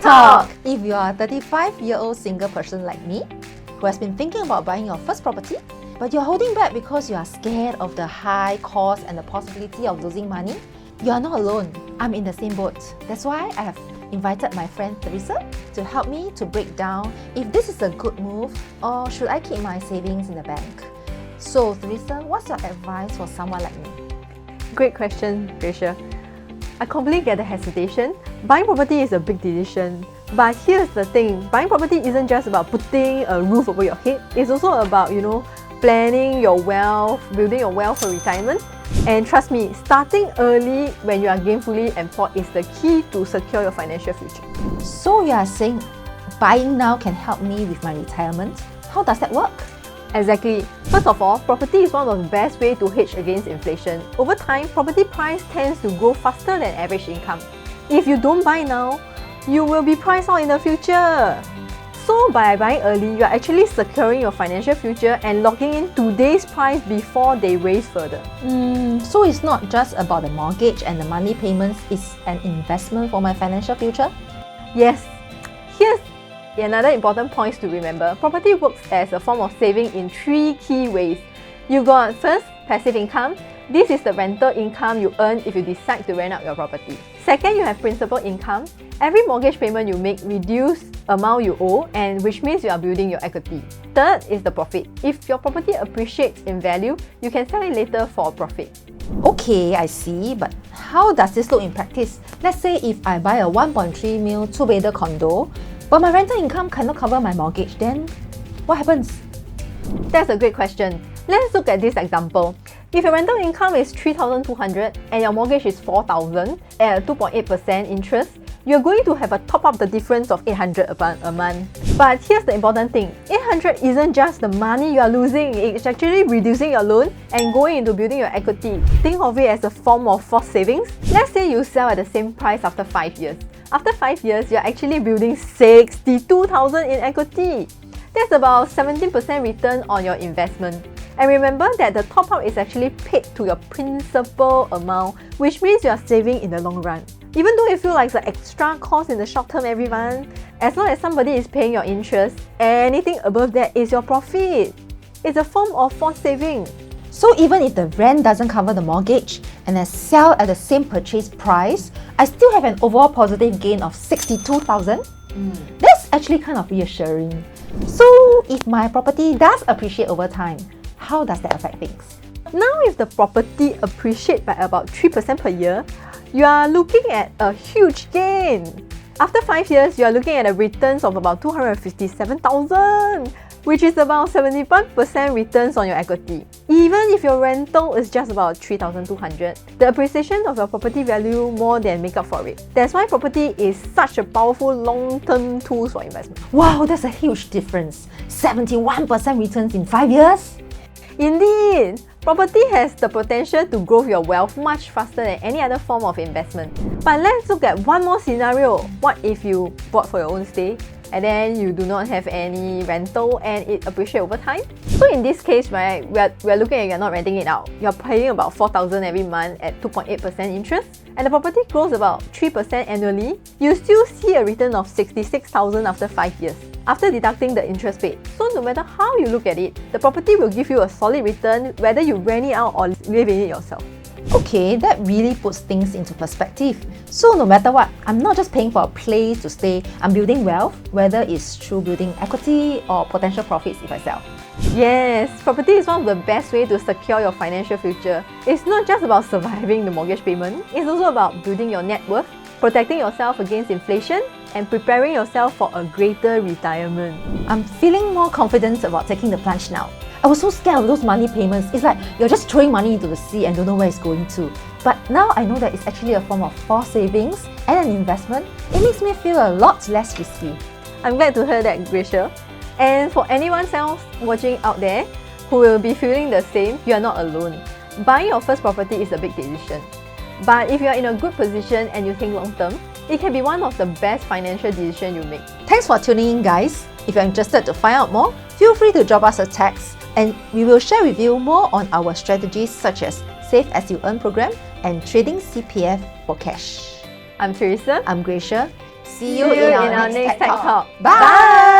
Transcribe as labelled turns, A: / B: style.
A: Talk! If you are a 35-year-old single person like me, who has been thinking about buying your first property, but you're holding back because you are scared of the high cost and the possibility of losing money, you are not alone. I'm in the same boat. That's why I have invited my friend Teresa to help me to break down if this is a good move or should I keep my savings in the bank. So Teresa, what's your advice for someone like me?
B: Great question, Gracia. I completely get the hesitation. Buying property is a big decision. But here's the thing, buying property isn't just about putting a roof over your head. It's also about, planning your wealth, building your wealth for retirement. And trust me, starting early when you are gainfully employed is the key to secure your financial future.
A: So you are saying buying now can help me with my retirement? How does that work?
B: Exactly. First of all, property is one of the best ways to hedge against inflation. Over time, property price tends to grow faster than average income. If you don't buy now, you will be priced out in the future. So by buying early, you are actually securing your financial future and locking in today's price before they raise further.
A: So it's not just about the mortgage and the monthly payments, it's an investment for my financial future?
B: Yes. Here's another important point to remember. Property works as a form of saving in three key ways. You got first, passive income. This is the rental income you earn if you decide to rent out your property. Second, you have principal income. Every mortgage payment you make reduces amount you owe, and which means you are building your equity. Third is the profit. If your property appreciates in value, you can sell it later for a profit.
A: Okay, I see, but how does this look in practice? Let's say if I buy a 1.3 mil two-bedder condo, but my rental income cannot cover my mortgage, then what happens?
B: That's a great question. Let's look at this example. If your rental income is 3,200 and your mortgage is 4,000 at a 2.8% interest, you're going to have a top up the difference of 800 a month. But here's the important thing, 800 isn't just the money you are losing, it's actually reducing your loan and going into building your equity. Think of it as a form of forced savings. Let's say you sell at the same price after 5 years. After 5 years, you're actually building 62,000 in equity. That's about 17% return on your investment. And remember that the top-up is actually paid to your principal amount, which means you are saving in the long run. Even though it feels like the extra cost in the short term every month, as long as somebody is paying your interest, anything above that is your profit. It's a form of forced saving.
A: So even if the rent doesn't cover the mortgage and I sell at the same purchase price, I still have an overall positive gain of 62,000? That's actually kind of reassuring. So if my property does appreciate over time, how does that affect things?
B: Now if the property appreciates by about 3% per year, you are looking at a huge gain. After 5 years, you are looking at a returns of about 257,000, which is about 71% returns on your equity. Even if your rental is just about 3,200, the appreciation of your property value more than make up for it. That's why property is such a powerful long-term tool for investment.
A: Wow, that's a huge difference. 71% returns in 5 years?
B: Indeed, property has the potential to grow your wealth much faster than any other form of investment. But let's look at one more scenario. What if you bought for your own stay and then you do not have any rental and it appreciates over time? So in this case, right, we're looking at you're not renting it out. You're paying about 4,000 every month at 2.8% interest, and the property grows about 3% annually. You still see a return of 66,000 after 5 years, after deducting the interest paid. So no matter how you look at it, the property will give you a solid return whether you rent it out or live in it yourself.
A: Okay, that really puts things into perspective. So no matter what, I'm not just paying for a place to stay, I'm building wealth, whether it's through building equity or potential profits if I sell.
B: Yes, property is one of the best ways to secure your financial future. It's not just about surviving the mortgage payment, it's also about building your net worth, protecting yourself against inflation, and preparing yourself for a greater retirement.
A: I'm feeling more confident about taking the plunge now. I was so scared of those monthly payments. It's like you're just throwing money into the sea and don't know where it's going to. But now I know that it's actually a form of forced savings and an investment. It makes me feel a lot less risky.
B: I'm glad to hear that, Gracia. And for anyone else watching out there who will be feeling the same, you are not alone. Buying your first property is a big decision. But if you are in a good position and you think long term, it can be one of the best financial decisions you make.
A: Thanks for tuning in, guys. If you're interested to find out more, feel free to drop us a text and we will share with you more on our strategies such as Save As You Earn program and trading CPF for cash.
B: I'm Teresa.
A: I'm Gracia. See you in our next Tech Talk. Bye!